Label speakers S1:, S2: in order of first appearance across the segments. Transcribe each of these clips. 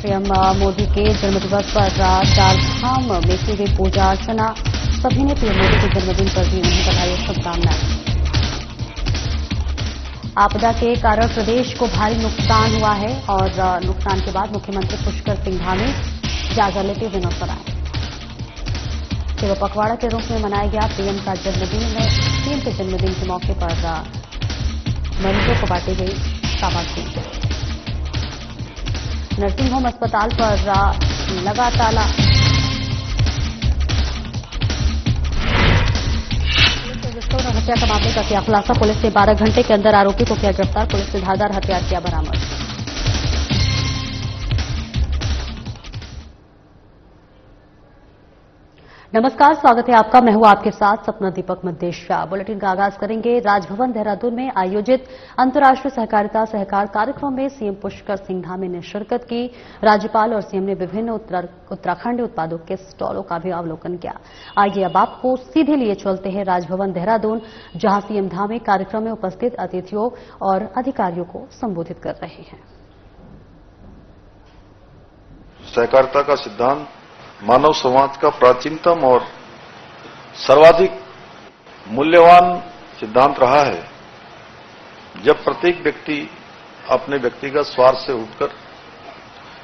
S1: PM Modi के जन्मदिवस पर चार धाम में की गई पूजा अर्चना। सभी ने पीएम मोदी के जन्मदिन पर दी उन्हें बधाई और शुभकामनाएं। आपदा के कारण प्रदेश को भारी नुकसान हुआ है और नुकसान के बाद मुख्यमंत्री पुष्कर सिंह धामी जायजा लेते हुए नजर आए। सेवा पखवाड़ा के रूप में मनाया गया पीएम का जन्मदिन। पीएम के जन्मदिन के मौके पर मरीजों को बांटी गई सामग्री। नर्सिंग होम अस्पताल पर लगा ताला। विस्फोट और हत्या का मामले का किया खुलासा। पुलिस ने 12 घंटे के अंदर आरोपी को किया गिरफ्तार। पुलिस ने धारदार हथियार किया बरामद। नमस्कार, स्वागत है आपका। मैं हूं आपके साथ सपना दीपक मद्देशिया। बुलेटिन का आगाज करेंगे। राजभवन देहरादून में आयोजित अंतर्राष्ट्रीय सहकारिता सहकार कार्यक्रम में सीएम पुष्कर सिंह धामी ने शिरकत की। राज्यपाल और सीएम ने विभिन्न उत्तराखंड उत्पादों के स्टॉलों का भी अवलोकन किया। आइए अब आपको सीधे लिए चलते हैं राजभवन देहरादून, जहां सीएम धामी कार्यक्रम में उपस्थित अतिथियों और अधिकारियों को संबोधित कर रहे हैं।
S2: सहकारिता का सिद्धांत मानव समाज का प्राचीनतम और सर्वाधिक मूल्यवान सिद्धांत रहा है। जब प्रत्येक व्यक्ति अपने व्यक्तिगत स्वार्थ से उठकर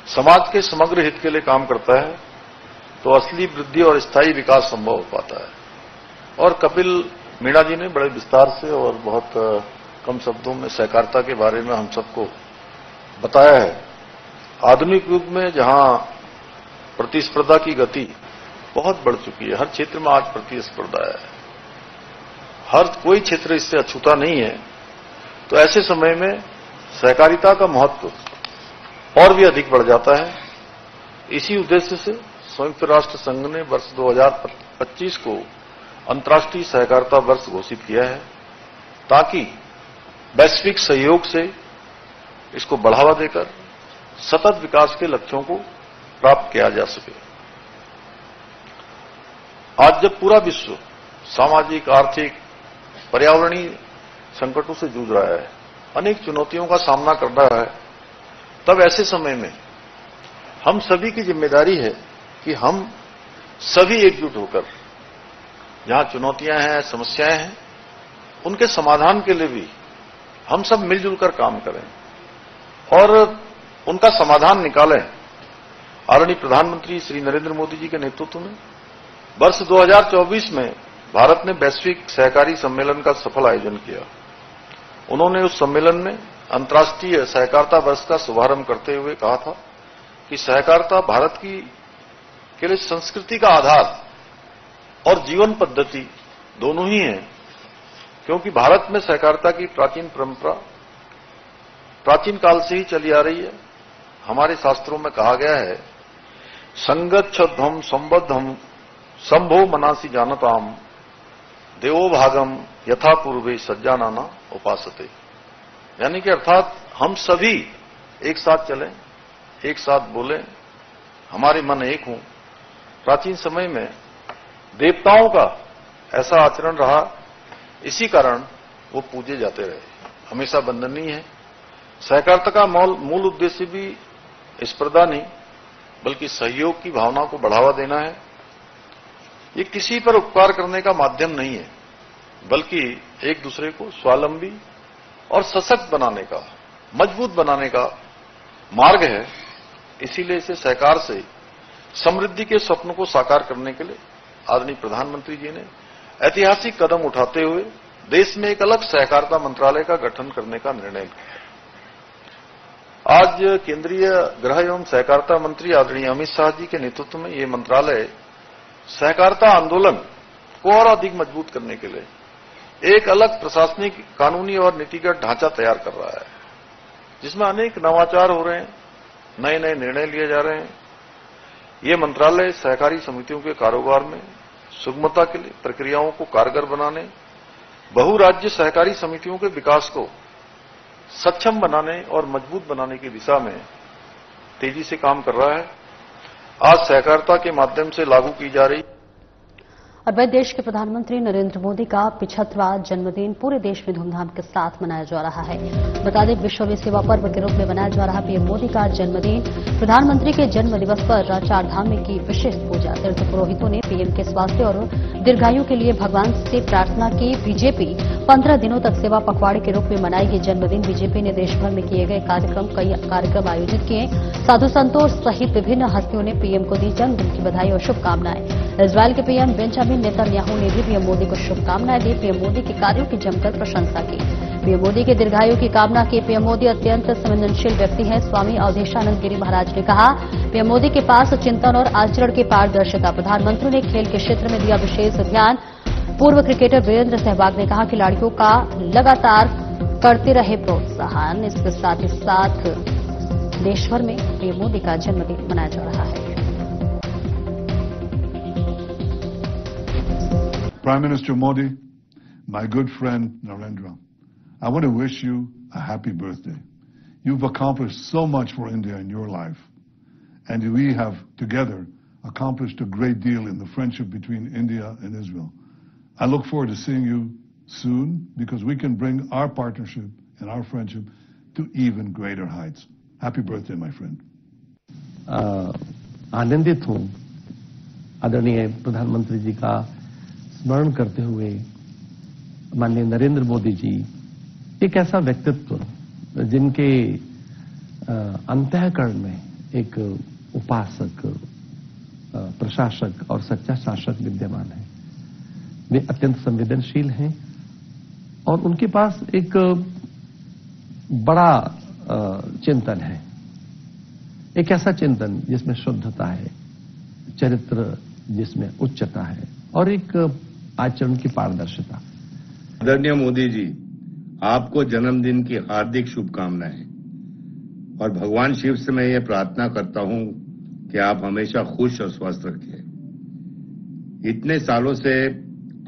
S2: समाज के समग्र हित के लिए काम करता है तो असली वृद्धि और स्थायी विकास संभव हो पाता है। और कपिल मीणा जी ने बड़े विस्तार से और बहुत कम शब्दों में सहकारिता के बारे में हम सबको बताया है। आधुनिक युग में जहां प्रतिस्पर्धा की गति बहुत बढ़ चुकी है, हर क्षेत्र में आज प्रतिस्पर्धा है, हर कोई क्षेत्र इससे अछूता नहीं है, तो ऐसे समय में सहकारिता का महत्व और भी अधिक बढ़ जाता है। इसी उद्देश्य से संयुक्त राष्ट्र संघ ने वर्ष 2025 को अंतर्राष्ट्रीय सहकारिता वर्ष घोषित किया है, ताकि वैश्विक सहयोग से इसको बढ़ावा देकर सतत विकास के लक्ष्यों को प्राप्त किया जा सके। आज जब पूरा विश्व सामाजिक, आर्थिक, पर्यावरणीय संकटों से जूझ रहा है, अनेक चुनौतियों का सामना कर रहा है, तब ऐसे समय में हम सभी की जिम्मेदारी है कि हम सभी एकजुट होकर जहां चुनौतियां हैं, समस्याएं हैं, उनके समाधान के लिए भी हम सब मिलजुल कर काम करें और उनका समाधान निकालें। आदरणीय प्रधानमंत्री श्री नरेंद्र मोदी जी के नेतृत्व में वर्ष 2024 में भारत ने वैश्विक सहकारी सम्मेलन का सफल आयोजन किया। उन्होंने उस सम्मेलन में अंतर्राष्ट्रीय सहकारिता वर्ष का शुभारंभ करते हुए कहा था कि सहकारिता भारत के लिए संस्कृति का आधार और जीवन पद्धति दोनों ही हैं, क्योंकि भारत में सहकारिता की प्राचीन परंपरा प्राचीन काल से ही चली आ रही है। हमारे शास्त्रों में कहा गया है, संगच्छध्वम संबद्धम संभो मनासी जानताम देवो भागम यथा पूर्वे सज्जानाना उपासते। यानी कि अर्थात हम सभी एक साथ चलें, एक साथ बोलें, हमारे मन एक हों। प्राचीन समय में देवताओं का ऐसा आचरण रहा, इसी कारण वो पूजे जाते रहे, हमेशा वंदनीय है। सहकारिता का मूल उद्देश्य भी स्पर्धा नहीं बल्कि सहयोग की भावना को बढ़ावा देना है। ये किसी पर उपकार करने का माध्यम नहीं है, बल्कि एक दूसरे को स्वावलंबी और सशक्त बनाने का, मजबूत बनाने का मार्ग है। इसीलिए इसे सहकार से समृद्धि के स्वप्न को साकार करने के लिए आदरणीय प्रधानमंत्री जी ने ऐतिहासिक कदम उठाते हुए देश में एक अलग सहकारिता मंत्रालय का गठन करने का निर्णय लिया। आज केंद्रीय गृह एवं सहकारिता मंत्री आदरणीय अमित शाह जी के नेतृत्व में ये मंत्रालय सहकारिता आंदोलन को और अधिक मजबूत करने के लिए एक अलग प्रशासनिक, कानूनी और नीतिगत ढांचा तैयार कर रहा है, जिसमें अनेक नवाचार हो रहे हैं, नए नए निर्णय लिए जा रहे हैं। ये मंत्रालय सहकारी समितियों के कारोबार में सुगमता के लिए प्रक्रियाओं को कारगर बनाने, बहुराज्य सहकारी समितियों के विकास को सक्षम बनाने और मजबूत बनाने की दिशा में तेजी से काम कर रहा है। आज सहकारिता के माध्यम से लागू की जा रही
S1: और वही देश के प्रधानमंत्री नरेंद्र मोदी का 75वां जन्मदिन पूरे देश में धूमधाम के साथ मनाया जा रहा है। बता दें, विश्व में सेवा पर्व के रूप में मनाया जा रहा पीएम मोदी का जन्मदिन। प्रधानमंत्री के जन्म दिवस पर चार धाम में की विशेष पूजा। तीर्थ पुरोहितों ने पीएम के स्वास्थ्य और दीर्घायु के लिए भगवान से प्रार्थना की। बीजेपी 15 दिनों तक सेवा पखवाड़े के रूप में मनाएगी जन्मदिन। बीजेपी ने देश भर में किए गए कई कार्यक्रम आयोजित किए। साधु संतों सहित विभिन्न हस्तियों ने पीएम को दी जन्मदिन की बधाई और शुभकामनाएं। इजरायल के पीएम बेंजामिन नेतन्याहू ने भी पीएम मोदी को शुभकामनाएं दी। पीएम मोदी के कार्यों की जमकर प्रशंसा की। पीएम मोदी के दीर्घायु की कामना की। पीएम मोदी अत्यंत संवेदनशील व्यक्ति हैं, स्वामी अवधेशानंद गिरी महाराज ने कहा। पीएम मोदी के पास चिंतन और आचरण की पारदर्शिता। प्रधानमंत्री ने खेल के क्षेत्र में दिया विशेष ध्यान। पूर्व क्रिकेटर वीरेंद्र सहवाग ने कहा, खिलाड़ियों का लगातार करते रहे प्रोत्साहन। इसके साथ ही साथ देश भर में पीएम मोदी का जन्मदिन मनाया जा रहा है।
S3: Prime Minister Modi, my good friend Narendra, I want to wish you a happy birthday. You've accomplished so much for India in your life, and we have together accomplished a great deal in the friendship between India and Israel. I look forward to seeing you soon because we can bring our partnership and our friendship to even greater heights. Happy birthday, my friend.
S4: आनंदित हूं आदरणीय प्रधानमंत्री जी का स्मरण करते हुए। माननीय नरेंद्र मोदी जी एक ऐसा व्यक्तित्व जिनके अंतःकरण में एक उपासक, प्रशासक और सच्चा शासक विद्यमान है। वे अत्यंत संवेदनशील हैं और उनके पास एक बड़ा चिंतन है, एक ऐसा चिंतन जिसमें शुद्धता है, चरित्र जिसमें उच्चता है और एक आचरण की पारदर्शिता।
S5: आदरणीय मोदी जी, आपको जन्मदिन की हार्दिक शुभकामनाएं और भगवान शिव से मैं ये प्रार्थना करता हूं कि आप हमेशा खुश और स्वस्थ रखिए। इतने सालों से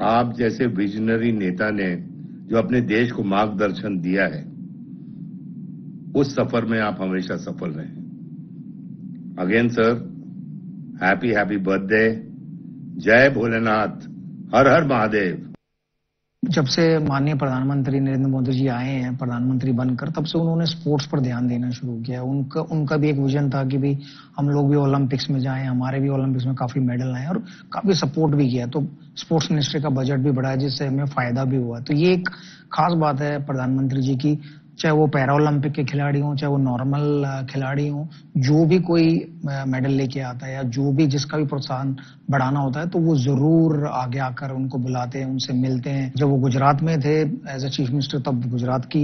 S5: आप जैसे विजनरी नेता ने जो अपने देश को मार्गदर्शन दिया है, उस सफर में आप हमेशा सफल रहें। Again sir, happy birthday. जय भोलेनाथ, हर हर महादेव।
S6: जब से माननीय प्रधानमंत्री नरेंद्र मोदी जी आए हैं प्रधानमंत्री बनकर, तब से उन्होंने स्पोर्ट्स पर ध्यान देना शुरू किया। उनका भी एक विजन था कि भी हम लोग भी ओलंपिक्स में जाएं, हमारे भी ओलंपिक्स में काफी मेडल आए और काफी सपोर्ट भी किया। तो स्पोर्ट्स मिनिस्ट्री का बजट भी बढ़ा जिससे हमें फायदा भी हुआ। तो ये एक खास बात है प्रधानमंत्री जी की, चाहे वो पैरा ओलंपिक के खिलाड़ी हों, चाहे वो नॉर्मल खिलाड़ी हों, जो भी कोई मेडल लेके आता है या जो भी जिसका भी प्रोत्साहन बढ़ाना होता है तो वो जरूर आगे आकर उनको बुलाते हैं, उनसे मिलते हैं। जब वो गुजरात में थे एज ए चीफ मिनिस्टर, तब गुजरात की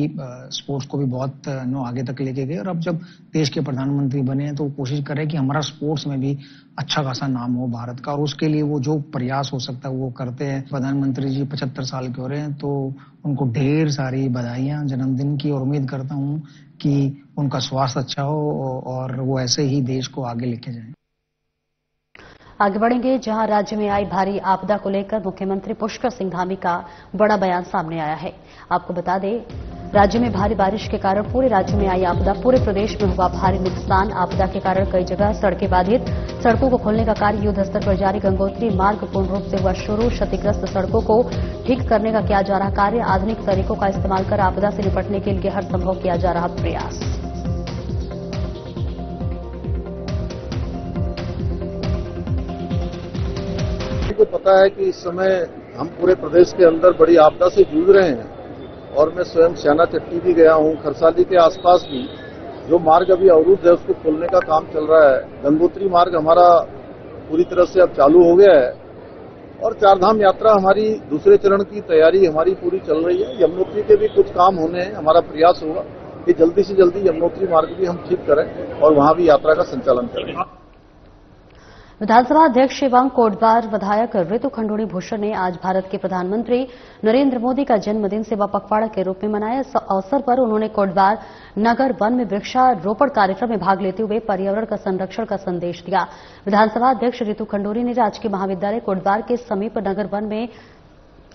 S6: स्पोर्ट्स को भी बहुत आगे तक लेके गए और अब जब देश के प्रधानमंत्री बने हैं तो वो कोशिश करें कि हमारा स्पोर्ट्स में भी अच्छा खासा नाम हो भारत का, और उसके लिए वो जो प्रयास हो सकता है वो करते हैं। प्रधानमंत्री जी 75 साल के हो रहे हैं, तो उनको ढेर सारी बधाइयां जन्मदिन की और उम्मीद करता हूं कि उनका स्वास्थ्य अच्छा हो और वो ऐसे ही देश को आगे लेके जाएं।
S1: आगे बढ़ेंगे, जहां राज्य में आई भारी आपदा को लेकर मुख्यमंत्री पुष्कर सिंह धामी का बड़ा बयान सामने आया है। आपको बता दें, राज्य में भारी बारिश के कारण पूरे राज्य में आई आपदा, पूरे प्रदेश में हुआ भारी नुकसान। आपदा के कारण कई जगह सड़कें बाधित, सड़कों को खोलने का कार्य युद्ध स्तर पर जारी। गंगोत्री मार्ग पूर्ण रूप से हुआ शुरू, क्षतिग्रस्त सड़कों को ठीक करने का किया जा रहा कार्य। आधुनिक तरीकों का इस्तेमाल कर आपदा से निपटने के लिए हर संभव किया जा रहा प्रयास।
S7: को पता है कि इस समय हम पूरे प्रदेश के अंदर बड़ी आपदा से जूझ रहे हैं और मैं स्वयं श्याना चट्टी भी गया हूं। खरसाली के आसपास भी जो मार्ग अभी अवरुद्ध है उसको खोलने का काम चल रहा है। गंगोत्री मार्ग हमारा पूरी तरह से अब चालू हो गया है और चारधाम यात्रा हमारी दूसरे चरण की तैयारी हमारी पूरी चल रही है। यमुनोत्री के भी कुछ काम होने हैं। हमारा प्रयास होगा कि जल्दी से जल्दी यमुनोत्री मार्ग भी हम ठीक करें और वहां भी यात्रा का संचालन करें।
S1: विधानसभा अध्यक्ष एवं कोटद्वार विधायक ऋतु खंडूड़ी भूषण ने आज भारत के प्रधानमंत्री नरेंद्र मोदी का जन्मदिन सेवा पखवाड़ा के रूप में मनाया। इस अवसर पर उन्होंने कोटद्वार नगर वन में वृक्षारोपण कार्यक्रम में भाग लेते हुए पर्यावरण का संरक्षण का संदेश दिया। विधानसभा अध्यक्ष ऋतु खंडूड़ी ने राजकीय महाविद्यालय कोटद्वार के समीप नगर वन में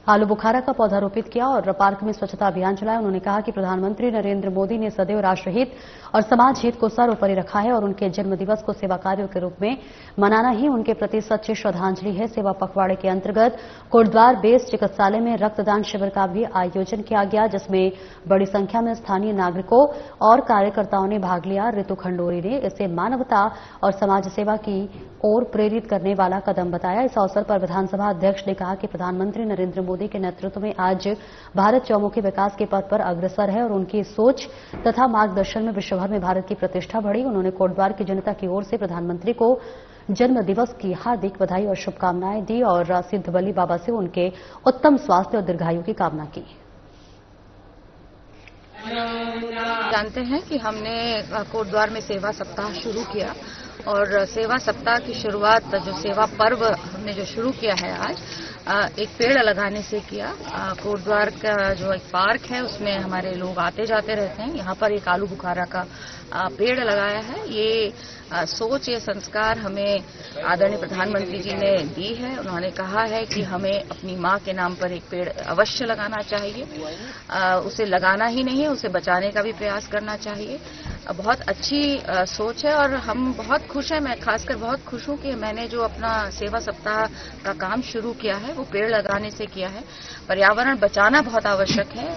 S1: आलू बुखारा का पौधा रोपित किया और पार्क में स्वच्छता अभियान चलाया। उन्होंने कहा कि प्रधानमंत्री नरेंद्र मोदी ने सदैव राष्ट्रहित और समाज हित को सर्वोपरि रखा है और उनके जन्म दिवस को सेवा कार्यों के रूप में मनाना ही उनके प्रति सच्ची श्रद्धांजलि है। सेवा पखवाड़े के अंतर्गत कोटद्वार बेस चिकित्सालय में रक्तदान शिविर का भी आयोजन किया गया, जिसमें बड़ी संख्या में स्थानीय नागरिकों और कार्यकर्ताओं ने भाग लिया। ऋतु खंडोरी ने इसे मानवता और समाज सेवा की ओर प्रेरित करने वाला कदम बताया। इस अवसर पर विधानसभा अध्यक्ष ने कहा कि प्रधानमंत्री नरेंद्र मोदी के नेतृत्व में आज भारत चौमुखी विकास के पथ पर अग्रसर है और उनकी सोच तथा मार्गदर्शन में विश्वभर में भारत की प्रतिष्ठा बढ़ी। उन्होंने कोटद्वार की जनता की ओर से प्रधानमंत्री को जन्म दिवस की हार्दिक बधाई और शुभकामनाएं दी और सिद्ध बली बाबा से उनके उत्तम स्वास्थ्य और दीर्घायु की कामना की।
S8: जानते हैं कि हमने कोटद्वार में सेवा सप्ताह शुरू किया और सेवा सप्ताह की शुरुआत जो सेवा पर्व हमने जो शुरू किया है आज एक पेड़ लगाने से किया। कोटद्वार का जो एक पार्क है उसमें हमारे लोग आते जाते रहते हैं। यहाँ पर एक आलू बुखारा का पेड़ लगाया है। ये सोच, ये संस्कार हमें आदरणीय प्रधानमंत्री जी ने दी है। उन्होंने कहा है कि हमें अपनी माँ के नाम पर एक पेड़ अवश्य लगाना चाहिए। उसे लगाना ही नहीं है, उसे बचाने का भी प्रयास करना चाहिए। बहुत अच्छी सोच है और हम बहुत खुश हैं। मैं खासकर बहुत खुश हूं कि मैंने जो अपना सेवा सप्ताह का काम शुरू किया है वो पेड़ लगाने से किया है। पर्यावरण बचाना बहुत आवश्यक है।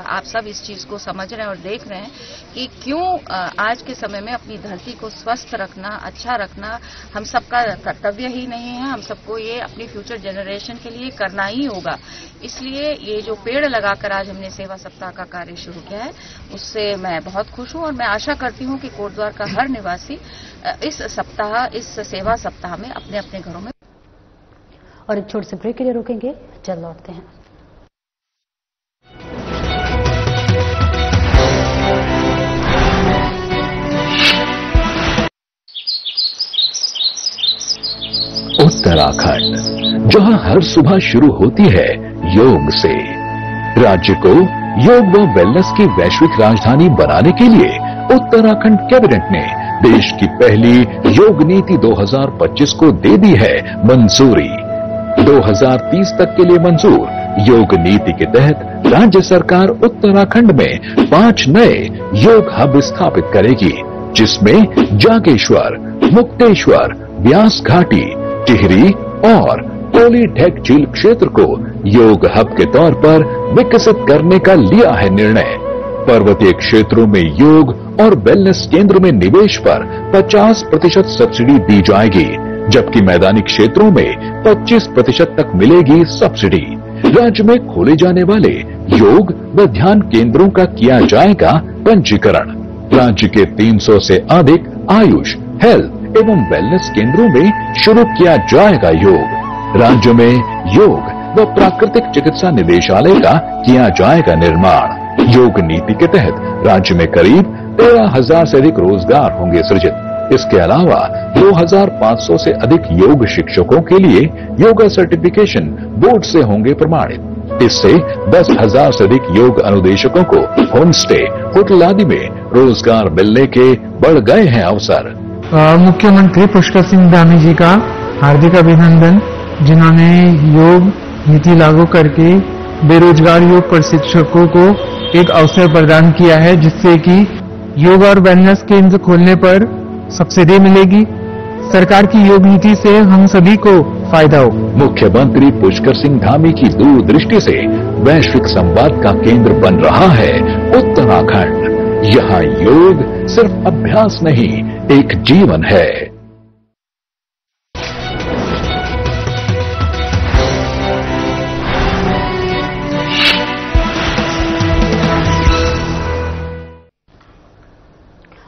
S8: आप सब इस चीज को समझ रहे हैं और देख रहे हैं कि क्यों आज के समय में अपनी धरती को स्वस्थ रखना, अच्छा रखना हम सबका कर्तव्य ही नहीं है। हम सबको ये अपनी फ्यूचर जनरेशन के लिए करना ही होगा। इसलिए ये जो पेड़ लगाकर आज हमने सेवा सप्ताह का कार्य शुरू किया है उससे मैं बहुत खुश हूं और मैं आशा करती हूं कि कोटद्वार का हर निवासी इस सेवा सप्ताह में अपने अपने घरों में।
S1: और एक छोटे से ब्रेक के लिए रुकेंगे, जल्द लौटते हैं।
S9: उत्तराखंड, जहां हर सुबह शुरू होती है योग से। राज्य को योग व वेलनेस की वैश्विक राजधानी बनाने के लिए उत्तराखंड कैबिनेट ने देश की पहली योग नीति 2025 को दे दी है मंजूरी। 2030 तक के लिए मंजूर योग नीति के तहत राज्य सरकार उत्तराखंड में 5 नए योग हब स्थापित करेगी, जिसमें जागेश्वर, मुक्तेश्वर, व्यास घाटी, टिहरी और कोलीढेक झील क्षेत्र को योग हब के तौर पर विकसित करने का लिया है निर्णय। पर्वतीय क्षेत्रों में योग और वेलनेस केंद्र में निवेश पर 50% सब्सिडी दी जाएगी, जबकि मैदानी क्षेत्रों में 25% तक मिलेगी सब्सिडी। राज्य में खोले जाने वाले योग व ध्यान केंद्रों का किया जाएगा पंजीकरण। राज्य के 300 से अधिक आयुष, हेल्थ एवं वेलनेस केंद्रों में शुरू किया जाएगा योग। राज्य में योग व प्राकृतिक चिकित्सा निदेशालय का किया जाएगा निर्माण। योग नीति के तहत राज्य में करीब 13,000 से अधिक रोजगार होंगे सृजित। इसके अलावा 2,500 से अधिक योग शिक्षकों के लिए योगा सर्टिफिकेशन बोर्ड से होंगे प्रमाणित। इससे 10,000 से अधिक योग अनुदेशकों को होम स्टे, होटल आदि में रोजगार मिलने के बढ़ गए हैं अवसर।
S10: मुख्यमंत्री पुष्कर सिंह धामी जी का हार्दिक अभिनंदन, जिन्होंने योग नीति लागू करके बेरोजगार योग प्रशिक्षकों को एक अवसर प्रदान किया है, जिससे कि योग और वेलनेस केंद्र खोलने पर सब्सिडी मिलेगी। सरकार की योग नीति से हम सभी को फायदा हो।
S9: मुख्यमंत्री पुष्कर सिंह धामी की दूरदृष्टि से वैश्विक संवाद का केंद्र बन रहा है उत्तराखंड। यहाँ योग सिर्फ अभ्यास नहीं, एक जीवन है।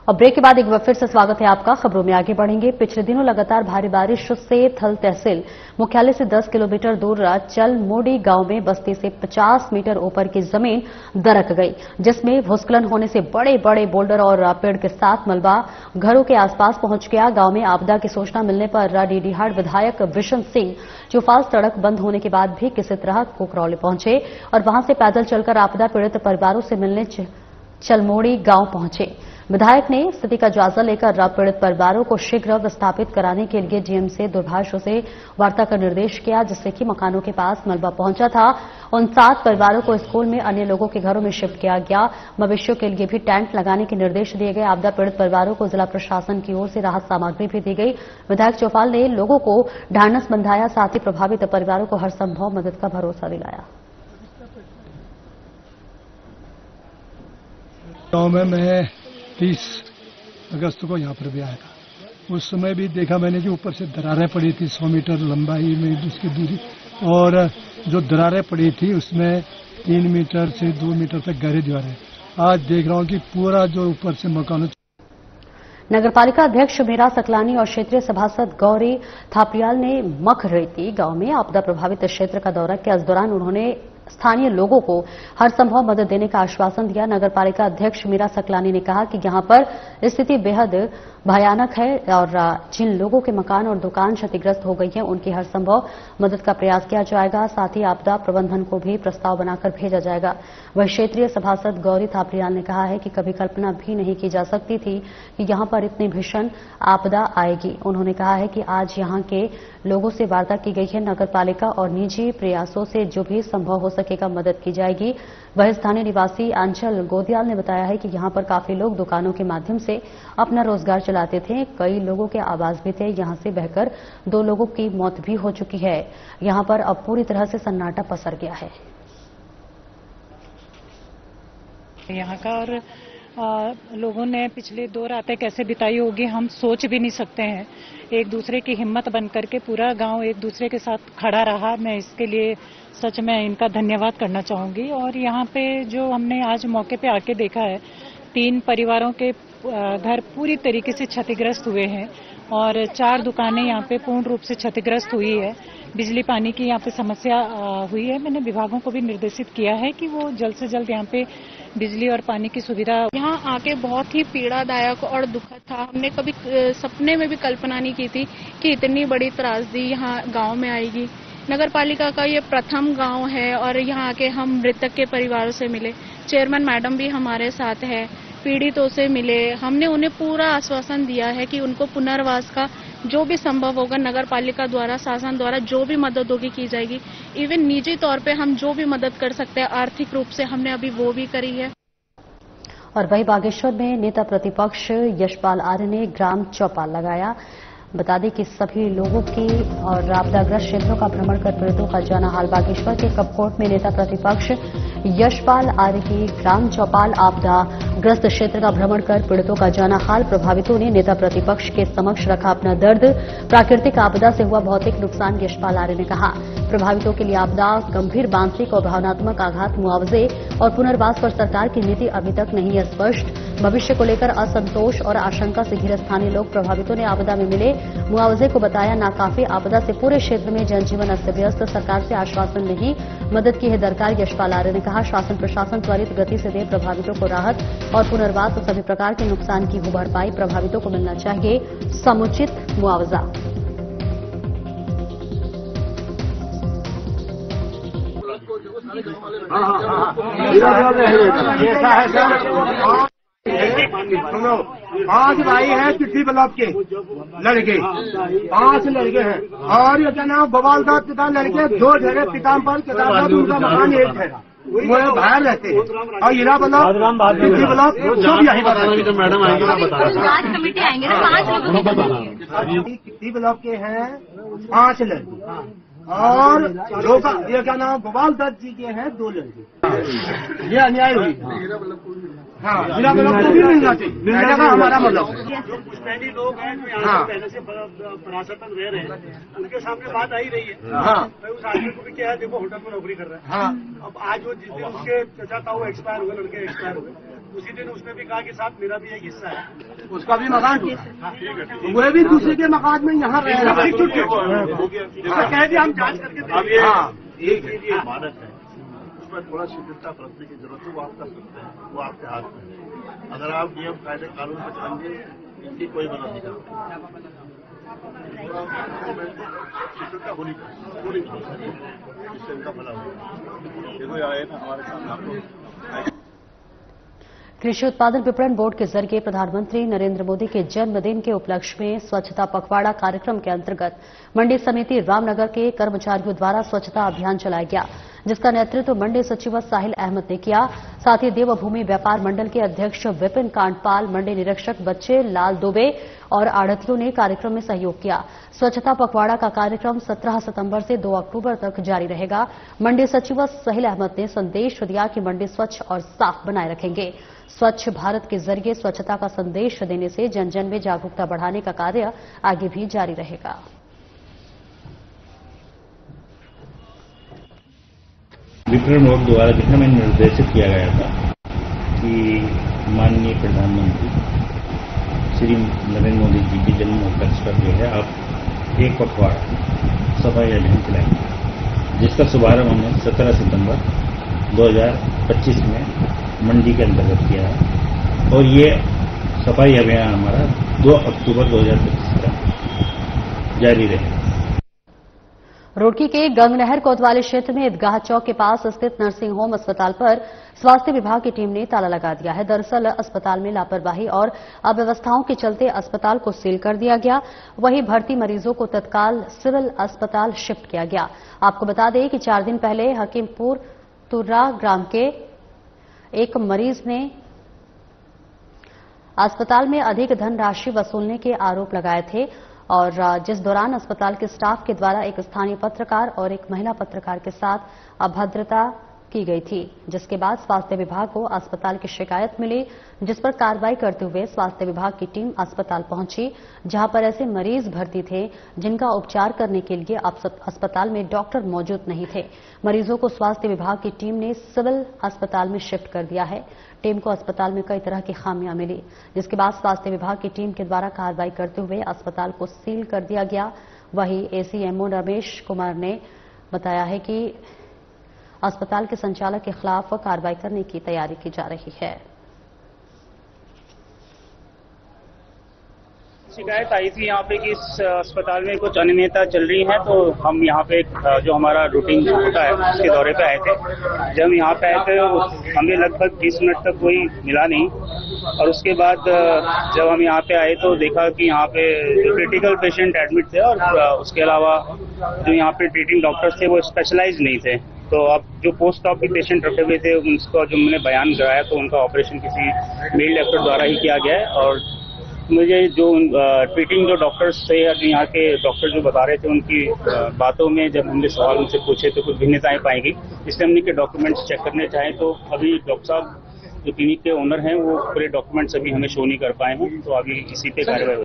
S1: अब ब्रेक के बाद एक बार फिर से स्वागत है आपका। खबरों में आगे बढ़ेंगे। पिछले दिनों लगातार भारी बारिश से थल तहसील मुख्यालय से 10 किलोमीटर दूर चलमोड़ी गांव में बस्ती से 50 मीटर ऊपर की जमीन दरक गई, जिसमें भूस्खलन होने से बड़े बड़े बोल्डर और पेड़ के साथ मलबा घरों के आसपास पहुंच गया। गांव में आपदा की सूचना मिलने पर डीडीहाट विधायक विशन सिंह चौफाल सड़क बंद होने के बाद भी किसी तरह कोकरौली पहुंचे और वहां से पैदल चलकर आपदा पीड़ित परिवारों से मिलने चलमोड़ी गांव पहुंचे। विधायक ने स्थिति का जायजा लेकर पीड़ित परिवारों को शीघ्र विस्थापित कराने के लिए डीएम से दूरभाष से वार्ता का निर्देश किया, जिससे कि मकानों के पास मलबा पहुंचा था। उन 7 परिवारों को स्कूल में अन्य लोगों के घरों में शिफ्ट किया गया। मवेशियों के लिए भी टेंट लगाने के निर्देश दिए गए। आपदा पीड़ित परिवारों को जिला प्रशासन की ओर से राहत सामग्री भी दी गई। विधायक चौपाल ने लोगों को ढांढस बंधाया, साथ ही प्रभावित परिवारों को हर संभव मदद का भरोसा दिलाया।
S11: गांव में मैं 30 अगस्त को यहाँ पर भी आया था। उस समय भी देखा मैंने जो ऊपर से दरारें पड़ी थी 100 मीटर लंबाई में उसकी दूरी, और जो दरारें पड़ी थी उसमें 3 मीटर से 2 मीटर तक गहरी दीवारें। आज देख रहा हूँ कि पूरा जो ऊपर से मकान।
S1: नगरपालिका अध्यक्ष मीरा सकलानी और क्षेत्रीय सभासद गौरी थापरियाल ने मखरेती गांव में आपदा प्रभावित क्षेत्र का दौरा किया। इस दौरान उन्होंने स्थानीय लोगों को हर संभव मदद देने का आश्वासन दिया। नगरपालिका अध्यक्ष मीरा सकलानी ने कहा कि यहां पर स्थिति बेहद भयानक है और जिन लोगों के मकान और दुकान क्षतिग्रस्त हो गई हैं उनकी हर संभव मदद का प्रयास किया जाएगा। साथ ही आपदा प्रबंधन को भी प्रस्ताव बनाकर भेजा जाएगा। वह क्षेत्रीय सभासद गौरी थापरियाल ने कहा है कि कभी कल्पना भी नहीं की जा सकती थी कि यहां पर इतनी भीषण आपदा आएगी। उन्होंने कहा है कि आज यहां के लोगों से वार्ता की गई है। नगरपालिका और निजी प्रयासों से जो भी संभव हो सकेगा मदद की जाएगी। वह स्थानीय निवासी आंचल गोदियाल ने बताया है कि यहां पर काफी लोग दुकानों के माध्यम से अपना रोजगार चलाते थे। कई लोगों के आवास भी थे। यहां से बहकर 2 लोगों की मौत भी हो चुकी है। यहां पर अब पूरी तरह से सन्नाटा पसर गया है।
S12: यहाँ का और लोगों ने पिछले 2 रातें कैसे बिताई होगी हम सोच भी नहीं सकते हैं। एक दूसरे की हिम्मत बन करके पूरा गांव एक दूसरे के साथ खड़ा रहा। मैं इसके लिए सच में इनका धन्यवाद करना चाहूंगी। और यहाँ पे जो हमने आज मौके पे आके देखा है, 3 परिवारों के घर पूरी तरीके से क्षतिग्रस्त हुए हैं और 4 दुकानें यहाँ पे पूर्ण रूप से क्षतिग्रस्त हुई है। बिजली पानी की यहाँ पे समस्या हुई है। मैंने विभागों को भी निर्देशित किया है कि वो जल्द से जल्द यहाँ पे बिजली और पानी की सुविधा।
S13: यहाँ आके बहुत ही पीड़ादायक और दुखद था। हमने कभी सपने में भी कल्पना नहीं की थी कि इतनी बड़ी त्रासदी यहाँ गांव में आएगी। नगरपालिका का ये प्रथम गांव है और यहाँ आके हम मृतक के परिवारों से मिले। चेयरमैन मैडम भी हमारे साथ है, पीड़ितों से मिले। हमने उन्हें पूरा आश्वासन दिया है कि उनको पुनर्वास का जो भी संभव होगा नगरपालिका द्वारा, शासन द्वारा जो भी मदद होगी की जाएगी। इवन निजी तौर पे हम जो भी मदद कर सकते हैं आर्थिक रूप से हमने अभी वो भी करी है।
S1: और वहीं बागेश्वर में नेता प्रतिपक्ष यशपाल आर्य ने ग्राम चौपाल लगाया। बता दें कि सभी लोगों की और आपदाग्रस्त क्षेत्रों का भ्रमण कर पीड़ितों का जाना हाल। बागेश्वर के कपकोट में नेता प्रतिपक्ष यशपाल आर्य की ग्राम चौपाल आपदाग्रस्त क्षेत्र का भ्रमण कर पीड़ितों का जाना हाल। प्रभावितों ने नेता प्रतिपक्ष के समक्ष रखा अपना दर्द। प्राकृतिक आपदा से हुआ भौतिक नुकसान यशपाल आर्य ने कहा। प्रभावितों के लिए आपदा, गंभीर मानसिक और भावनात्मक आघात, मुआवजे और पुनर्वास पर सरकार की नीति अभी तक नहीं है स्पष्ट। भविष्य को लेकर असंतोष और आशंका से घिरे स्थानीय लोग प्रभावितों ने आपदा में मिले मुआवजे को बताया नाकाफी। आपदा से पूरे क्षेत्र में जनजीवन अस्त व्यस्त। सरकार से आश्वासन नहीं, मदद की है दरकार। यशपाल आर्य ने कहा शासन प्रशासन त्वरित गति से दे प्रभावितों को राहत और पुनर्वास और सभी प्रकार के नुकसान की हो भरपाई। प्रभावितों को मिलना चाहिए समुचित मुआवजा।
S14: सुनो, 5 भाई हैं चिट्ठी ब्लॉक के लड़के, 5 लड़के हैं और ये क्या नाम बवालदार पिता लड़के, 2 जगह पिताम्बर किताब उनका मकान एक है, वो बाहर रहते हैं। और हीरा ब्लॉक चिट्ठी ब्लॉक सब यही बताएंगे। मैडम आएंगे कमेटी आएंगे। चिट्ठी ब्लॉक के हैं 5 लड़के और ये क्या नाम गोपाल दत्त जी के हैं 2 लड़के। ये अन्याय हुई। हाँ, जिला ब्लॉक को भी मिलना चाहिए, मिलने का हमारा मतलब।
S15: जो पुश्तैनी लोग हैं जो यहाँ पहले से विरासत में रह रहे हैं, उनके सामने बात आ ही रही है।
S14: हाँ,
S15: मैं उस आदमी को भी क्या है, देखो होटल में नौकरी कर रहा है। हाँ, अब आज वो जिस दिन उसके चचा ताऊ एक्सपायर हुए, लड़के एक्सपायर हुए, उसी दिन उसने भी कहा कि साहब मेरा भी एक हिस्सा है,
S14: उसका भी मकान वो भी दूसरे के मकान में यहाँ रह रहा है।
S15: कह दिया हम जांच करके
S16: मानक है, उसमें थोड़ा शिथिलता बरतने की जरूरत है। वो आप कर सकते हैं, वो आपके हाथ में है। अगर आप नियम कायदे कानून पर चलेंगे, इनकी कोई मदद नहीं करेगा। शिथिलता होनी चाहिए, इससे इनका भला होगा। देखो आए ना हमारे सामने आपको
S1: कृषि उत्पादन विपणन बोर्ड के जरिए प्रधानमंत्री नरेंद्र मोदी के जन्मदिन के उपलक्ष्य में स्वच्छता पखवाड़ा कार्यक्रम के अंतर्गत मंडी समिति रामनगर के कर्मचारियों द्वारा स्वच्छता अभियान चलाया गया, जिसका नेतृत्व मंडी सचिव साहिल अहमद ने किया। साथ ही देवभूमि व्यापार मंडल के अध्यक्ष विपिन कांडपाल, मंडी निरीक्षक बच्चे लाल दुबे और आढ़तियों ने कार्यक्रम में सहयोग किया। स्वच्छता पखवाड़ा का कार्यक्रम 17 सितंबर से 2 अक्टूबर तक जारी रहेगा। मंडी सचिव साहिल अहमद ने संदेश दिया कि मंडी स्वच्छ और साफ बनाए रखेंगे। स्वच्छ भारत के जरिए स्वच्छता का संदेश देने से जन जन में जागरूकता बढ़ाने का कार्य आगे भी जारी रहेगा।
S17: विपणन बोर्ड द्वारा दिशा में निर्देशित किया गया था कि माननीय प्रधानमंत्री श्री नरेंद्र मोदी जी के जन्म उपलक्ष्य पर जो है आप एक पखवाड़ा सफाई अभियान चलाएंगे, जिसका शुभारंभ हमने 17 सितंबर 2025 में मंडी के अंतर्गत किया है और ये सफाई अभियान हमारा 2 अक्टूबर 2025 तक जारी रहेगा।
S1: रुड़की के गंगनहर कोतवाली क्षेत्र में ईदगाह चौक के पास स्थित नर्सिंग होम अस्पताल पर स्वास्थ्य विभाग की टीम ने ताला लगा दिया है। दरअसल अस्पताल में लापरवाही और अव्यवस्थाओं के चलते अस्पताल को सील कर दिया गया। वहीं भर्ती मरीजों को तत्काल सिविल अस्पताल शिफ्ट किया गया। आपको बता दें कि 4 दिन पहले हकीमपुर तुर्रा ग्राम के एक मरीज ने अस्पताल में अधिक धनराशि वसूलने के आरोप लगाए थे और जिस दौरान अस्पताल के स्टाफ के द्वारा एक स्थानीय पत्रकार और एक महिला पत्रकार के साथ अभद्रता की गई थी, जिसके बाद स्वास्थ्य विभाग को अस्पताल की शिकायत मिली, जिस पर कार्रवाई करते हुए स्वास्थ्य विभाग की टीम अस्पताल पहुंची, जहां पर ऐसे मरीज भर्ती थे जिनका उपचार करने के लिए अस्पताल में डॉक्टर मौजूद नहीं थे। मरीजों को स्वास्थ्य विभाग की टीम ने सिविल अस्पताल में शिफ्ट कर दिया है। टीम को अस्पताल में कई तरह की खामियां मिली, जिसके बाद स्वास्थ्य विभाग की टीम के द्वारा कार्रवाई करते हुए अस्पताल को सील कर दिया गया। वहीं एसीएमओ रमेश कुमार ने बताया है कि अस्पताल के संचालक के खिलाफ कार्रवाई करने की तैयारी की जा रही है।
S18: शिकायत आई थी यहाँ पे कि इस अस्पताल में कुछ अनियमितता चल रही है, तो हम यहाँ पे जो हमारा रूटीन होता है उसके दौरे पे आए थे। जब हम यहाँ पे आए थे हमें लगभग 20 मिनट तक कोई मिला नहीं और उसके बाद जब हम यहाँ पे आए तो देखा कि यहाँ पे जो क्रिटिकल पेशेंट एडमिट थे और उसके अलावा जो यहाँ पे ट्रीटिंग डॉक्टर्स थे वो स्पेशलाइज नहीं थे। तो अब जो पोस्ट ऑप के पेशेंट रखे हुए थे उनका जो मैंने बयान कराया तो उनका ऑपरेशन किसी मेल डॉक्टर द्वारा ही किया गया है और मुझे जो ट्रीटिंग जो डॉक्टर्स थे या यहाँ के डॉक्टर जो बता रहे थे उनकी बातों में जब हमने सवाल उनसे पूछे तो कुछ भिन्नताएं पाई गई, इसलिए हमने के डॉक्यूमेंट्स चेक करने चाहे तो अभी डॉक्टर साहब जो क्लिनिक के ओनर हैं वो पूरे डॉक्यूमेंट्स अभी हमें शो नहीं कर पाए हैं, तो अभी इसी पे कार्रवाई।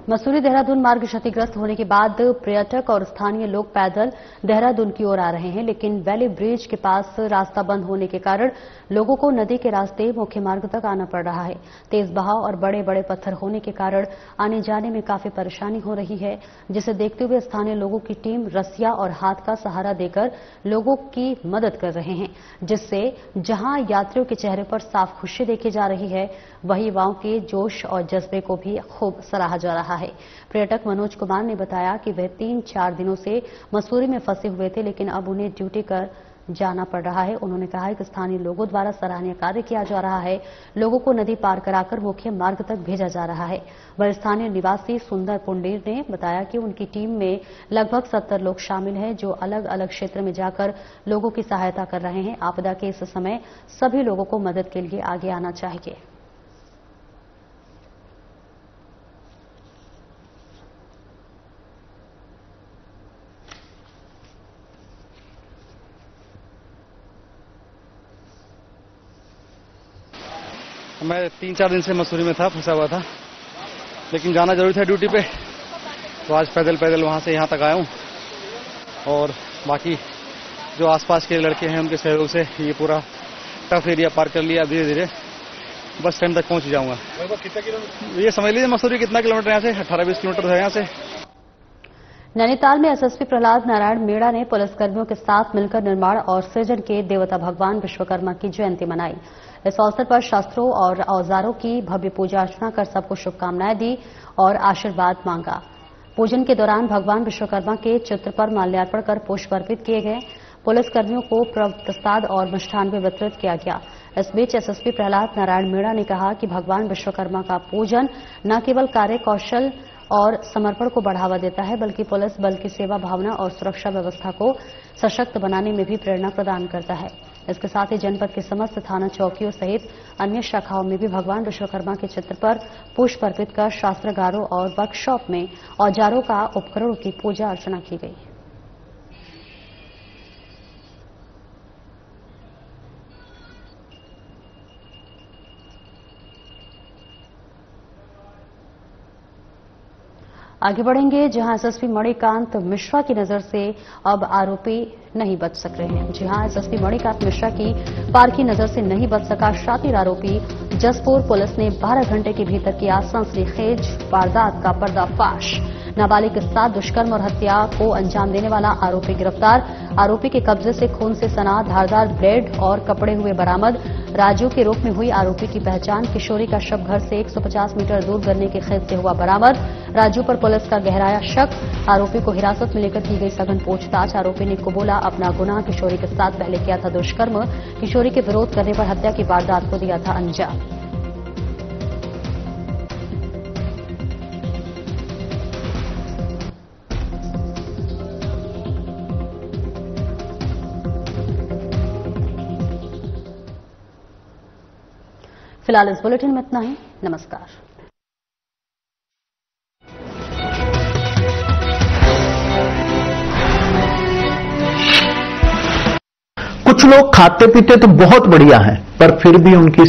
S1: मसूरी देहरादून मार्ग क्षतिग्रस्त होने के बाद पर्यटक और स्थानीय लोग पैदल देहरादून की ओर आ रहे हैं, लेकिन वैली ब्रिज के पास रास्ता बंद होने के कारण लोगों को नदी के रास्ते मुख्य मार्ग तक आना पड़ रहा है। तेज बहाव और बड़े बड़े पत्थर होने के कारण आने जाने में काफी परेशानी हो रही है, जिसे देखते हुए स्थानीय लोगों की टीम रस्सिया और हाथ का सहारा देकर लोगों की मदद कर रहे हैं, जिससे जहां यात्रियों के चेहरे पर साफ खुशी देखी जा रही है, वहीं युवाओं के जोश और जज्बे को भी खूब सराहा जा रहा है। पर्यटक मनोज कुमार ने बताया कि वह 3-4 दिनों से मसूरी में फंसे हुए थे, लेकिन अब उन्हें ड्यूटी कर जाना पड़ रहा है। उन्होंने कहा कि स्थानीय लोगों द्वारा सराहनीय कार्य किया जा रहा है, लोगों को नदी पार कराकर मुख्य मार्ग तक भेजा जा रहा है। वह स्थानीय निवासी सुंदर पुंडीर ने बताया कि उनकी टीम में लगभग 70 लोग शामिल हैं, जो अलग अलग क्षेत्र में जाकर लोगों की सहायता कर रहे हैं। आपदा के इस समय सभी लोगों को मदद के लिए आगे आना चाहिए।
S19: मैं 3-4 दिन से मसूरी में था, फंसा हुआ था, लेकिन जाना जरूरी था ड्यूटी पे, तो आज पैदल वहां से यहाँ तक आया हूँ और बाकी जो आसपास के लड़के हैं उनके सहयोग से ये पूरा टफ एरिया पार कर लिया। धीरे धीरे बस स्टैंड तक पहुंच जाऊंगा।
S16: कितना किलोमीटर
S19: ये समझ लीजिए मसूरी कितना किलोमीटर यहाँ से 18-20 किलोमीटर है यहाँ से।
S1: नैनीताल में एसएसपी प्रहलाद नारायण मीणा ने पुलिसकर्मियों के साथ मिलकर निर्माण और सृजन के देवता भगवान विश्वकर्मा की जयंती मनाई। इस अवसर पर शस्त्रों और औजारों की भव्य पूजा अर्चना कर सबको शुभकामनाएं दी और आशीर्वाद मांगा। पूजन के दौरान भगवान विश्वकर्मा के चित्र पर माल्यार्पण कर पुष्प अर्पित किए गए। पुलिसकर्मियों को प्रसाद और मिष्ठान भी वितरित किया गया। इस बीच एसएसपी प्रहलाद नारायण मीणा ने कहा कि भगवान विश्वकर्मा का पूजन न केवल कार्य कौशल और समर्पण को बढ़ावा देता है, बल्कि पुलिस बल की सेवा भावना और सुरक्षा व्यवस्था को सशक्त बनाने में भी प्रेरणा प्रदान करता है। इसके साथ ही जनपद के समस्त थाना चौकियों सहित अन्य शाखाओं में भी भगवान विश्वकर्मा के चित्र पर पुष्प अर्पित कर शास्त्रागारों और वर्कशॉप में औजारों का उपकरणों की पूजा अर्चना की गई। आगे बढ़ेंगे, जहां एसएसपी मणिकांत मिश्रा की नजर से अब आरोपी नहीं बच सक रहे हैं। जी हां, एसएसपी मणिकांत मिश्रा की पार की नजर से नहीं बच सका शातिर आरोपी। जसपुर पुलिस ने 12 घंटे के भीतर किया सनसनीखेज वारदात का पर्दाफाश। नाबालिग के साथ दुष्कर्म और हत्या को अंजाम देने वाला आरोपी गिरफ्तार। आरोपी के कब्जे से खून से सना धारदार ब्लेड और कपड़े हुए बरामद। राजू के रूप में हुई आरोपी की पहचान। किशोरी का शव घर से 150 मीटर दूर गन्ने के खेत से हुआ बरामद। राजू पर पुलिस का गहराया शक। आरोपी को हिरासत में लेकर की गई सघन पूछताछ। आरोपी ने कबूला अपना गुनाह, किशोरी के साथ पहले किया था दुष्कर्म। किशोरी के विरोध करने पर हत्या की वारदात को दिया था अंजाम। फिलहाल इस बुलेटिन में इतना ही। नमस्कार।
S20: कुछ लोग खाते पीते तो बहुत बढ़िया हैं, पर फिर भी उनकी